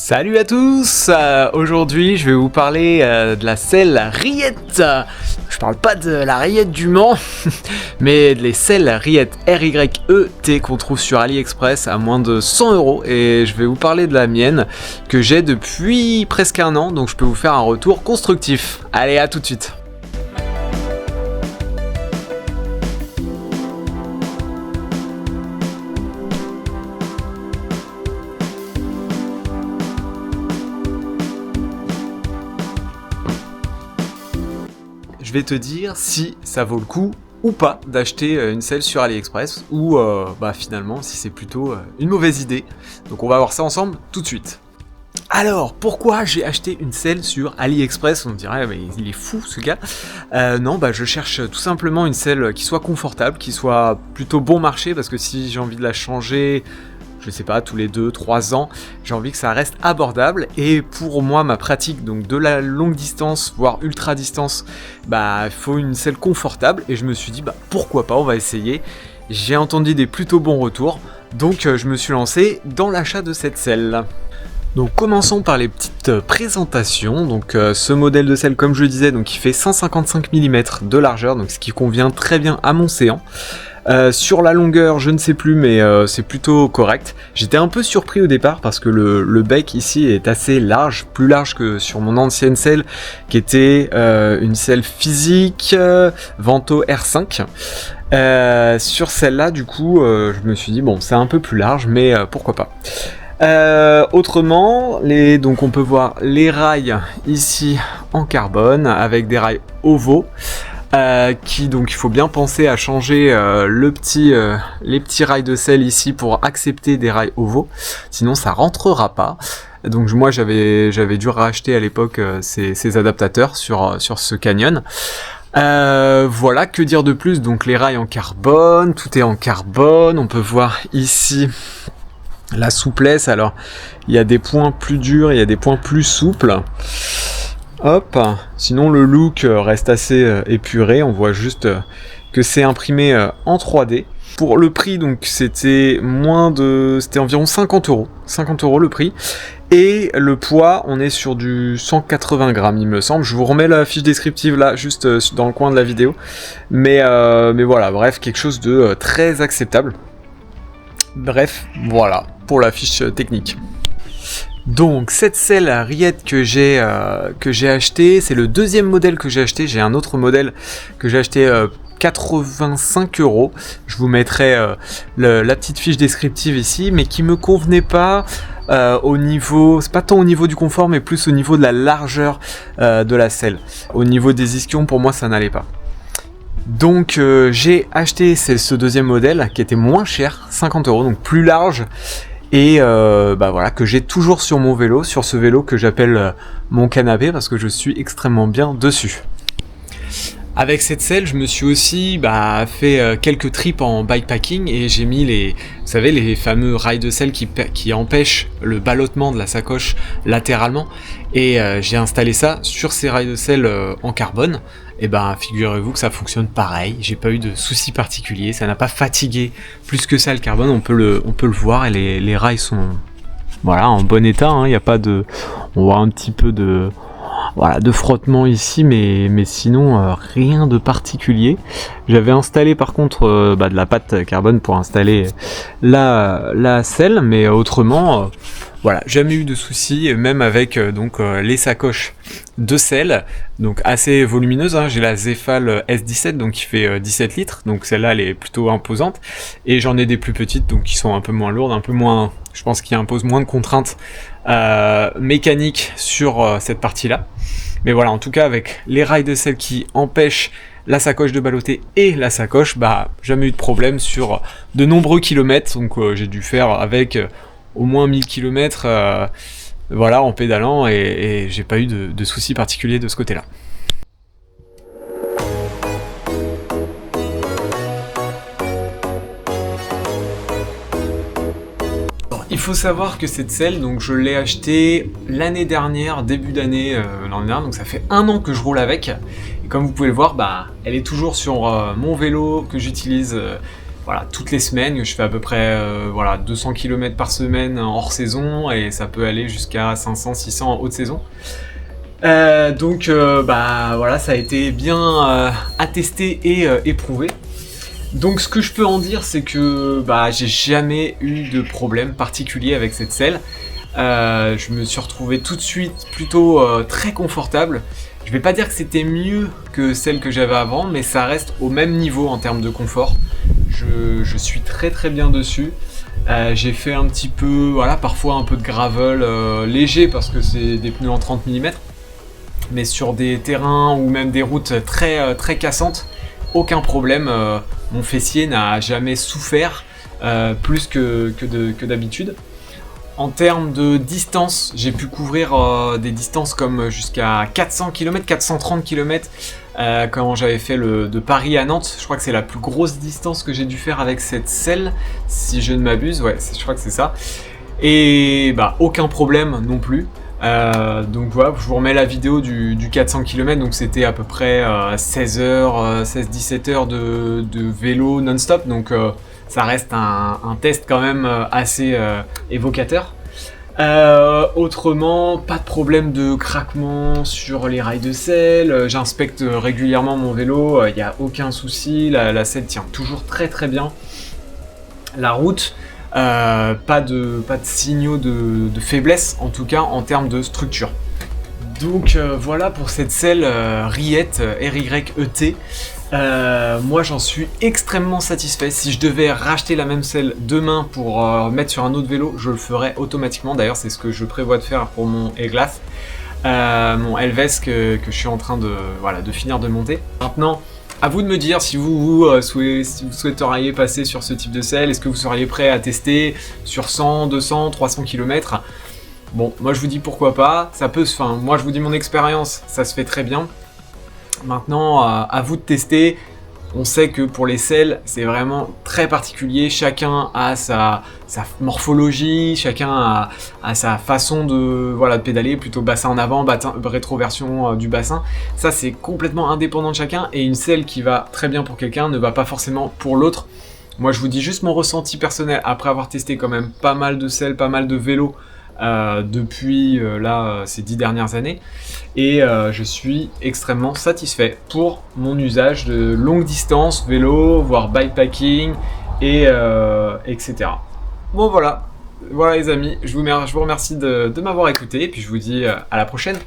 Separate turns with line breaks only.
Salut à tous. Aujourd'hui je vais vous parler de la selle rillette. Je parle pas de la rillette du Mans, mais les selles rillette RYET qu'on trouve sur AliExpress à moins de 100 €. Et je vais vous parler de la mienne que j'ai depuis presque un an, donc je peux vous faire un retour constructif. Allez, à tout de suite. Je vais te dire si ça vaut le coup ou pas d'acheter une selle sur AliExpress ou finalement si c'est plutôt une mauvaise idée. Donc on va voir ça ensemble tout de suite. Alors, pourquoi j'ai acheté une selle sur AliExpress? On dirait, mais il est fou ce gars. Non, je cherche tout simplement une selle qui soit confortable, qui soit plutôt bon marché, parce que si j'ai envie de la changer, je sais pas, tous les 2-3 ans, j'ai envie que ça reste abordable. Et pour moi, ma pratique, donc de la longue distance, voire ultra distance, il faut une selle confortable. Et je me suis dit, pourquoi pas, on va essayer. J'ai entendu des plutôt bons retours, donc je me suis lancé dans l'achat de cette selle. Donc commençons par les petites présentations. Donc ce modèle de selle, comme je le disais, donc il fait 155 mm de largeur, donc ce qui convient très bien à mon séant. Sur la longueur, je ne sais plus, mais c'est plutôt correct. J'étais un peu surpris au départ parce que le bec ici est assez large, plus large que sur mon ancienne selle qui était une selle physique Vento R5. Sur celle-là, du coup, je me suis dit, bon, c'est un peu plus large, mais pourquoi pas. Autrement, donc on peut voir les rails ici en carbone avec des rails ovaux. Donc il faut bien penser à changer les petits rails de selle ici pour accepter des rails ovaux, sinon ça rentrera pas. Donc moi j'avais dû racheter à l'époque ces adaptateurs sur ce Canyon. Voilà, que dire de plus? Donc les rails en carbone, tout est en carbone. On peut voir ici la souplesse. Alors il y a des points plus durs, il y a des points plus souples. Hop, sinon le look reste assez épuré, on voit juste que c'est imprimé en 3D. Pour le prix, donc c'était environ 50 €. 50 € le prix. Et le poids, on est sur du 180 grammes, il me semble. Je vous remets la fiche descriptive là, juste dans le coin de la vidéo. Mais voilà, bref, quelque chose de très acceptable. Bref, voilà, pour la fiche technique. Donc cette selle rillette que j'ai acheté, c'est le deuxième modèle que j'ai acheté. J'ai un autre modèle que j'ai acheté 85 €. Je vous mettrai la petite fiche descriptive ici, mais qui me convenait pas c'est pas tant au niveau du confort, mais plus au niveau de la largeur de la selle. Au niveau des ischions, pour moi ça n'allait pas. Donc j'ai acheté ce deuxième modèle qui était moins cher, 50 €, donc plus large. Et voilà, que j'ai toujours sur mon vélo, sur ce vélo que j'appelle mon canapé parce que je suis extrêmement bien dessus. Avec cette selle, je me suis aussi fait quelques trips en bikepacking et j'ai mis les fameux rails de selle qui empêchent le ballottement de la sacoche latéralement. Et j'ai installé ça sur ces rails de selle en carbone. Et figurez-vous que ça fonctionne pareil, j'ai pas eu de soucis particuliers, ça n'a pas fatigué plus que ça le carbone, on peut le voir, et les rails sont en bon état, hein, y a pas de, on voit un petit peu de frottement ici, mais sinon rien de particulier. J'avais installé par contre de la pâte carbone pour installer la selle, mais autrement jamais eu de soucis, même avec les sacoches de selle, donc assez volumineuses, hein. J'ai la Zefal S17, donc qui fait 17 litres, donc celle-là elle est plutôt imposante, et j'en ai des plus petites, donc qui sont un peu moins lourdes, un peu moins, je pense qui imposent moins de contraintes mécaniques sur cette partie-là. Mais voilà, en tout cas avec les rails de selle qui empêchent la sacoche de balloter et la sacoche, jamais eu de problème sur de nombreux kilomètres, donc j'ai dû faire avec au moins 1000 km en pédalant, et j'ai pas eu de soucis particuliers de ce côté-là. Il faut savoir que cette selle, donc je l'ai achetée l'année dernière, début d'année l'année dernière, donc ça fait un an que je roule avec. Et comme vous pouvez le voir, elle est toujours sur mon vélo que j'utilise voilà, toutes les semaines. Je fais à peu près voilà, 200 km par semaine hors saison et ça peut aller jusqu'à 500, 600 en haute saison. Donc bah voilà, ça a été bien attesté et éprouvé. Donc ce que je peux en dire, c'est que bah, j'ai jamais eu de problème particulier avec cette selle. Je me suis retrouvé tout de suite plutôt très confortable. Je vais pas dire que c'était mieux que celle que j'avais avant, mais ça reste au même niveau en termes de confort. Je suis très très bien dessus. J'ai fait un petit peu, voilà, parfois un peu de gravel léger parce que c'est des pneus en 30 mm. Mais sur des terrains ou même des routes très, très cassantes, aucun problème. Mon fessier n'a jamais souffert plus que d'habitude. En termes de distance, j'ai pu couvrir des distances comme jusqu'à 400 km, 430 km quand j'avais fait de Paris à Nantes. Je crois que c'est la plus grosse distance que j'ai dû faire avec cette selle, si je ne m'abuse. Ouais, je crois que c'est ça. Et bah, aucun problème non plus. Donc voilà, je vous remets la vidéo du 400 km, donc c'était à peu près 16 heures, 16-17 heures de vélo non-stop, donc ça reste un test quand même assez évocateur. Autrement, pas de problème de craquement sur les rails de selle, j'inspecte régulièrement mon vélo, il n'y a aucun souci, la selle tient toujours très très bien. La route, pas de signaux de faiblesse, en tout cas en termes de structure. Donc voilà pour cette selle Riet, R-Y-E-T. Moi j'en suis extrêmement satisfait. Si je devais racheter la même selle demain pour mettre sur un autre vélo, je le ferais automatiquement. D'ailleurs c'est ce que je prévois de faire pour mon Eglass, mon Elves que je suis en train de finir de monter. Maintenant, à vous de me dire si vous souhaiteriez passer sur ce type de selle, est-ce que vous seriez prêt à tester sur 100, 200, 300 km. Bon, moi je vous dis pourquoi pas, ça peut se faire, moi je vous dis mon expérience, ça se fait très bien. Maintenant, à vous de tester. On sait que pour les selles, c'est vraiment très particulier. Chacun a sa morphologie, chacun a sa façon de pédaler, plutôt bassin en avant, rétroversion du bassin. Ça, c'est complètement indépendant de chacun. Et une selle qui va très bien pour quelqu'un ne va pas forcément pour l'autre. Moi, je vous dis juste mon ressenti personnel après avoir testé quand même pas mal de selles, pas mal de vélos depuis ces 10 dernières années. Et je suis extrêmement satisfait pour mon usage de longue distance, vélo, voire bikepacking, et etc. Bon voilà les amis, je vous remercie de m'avoir écouté, et puis je vous dis à la prochaine.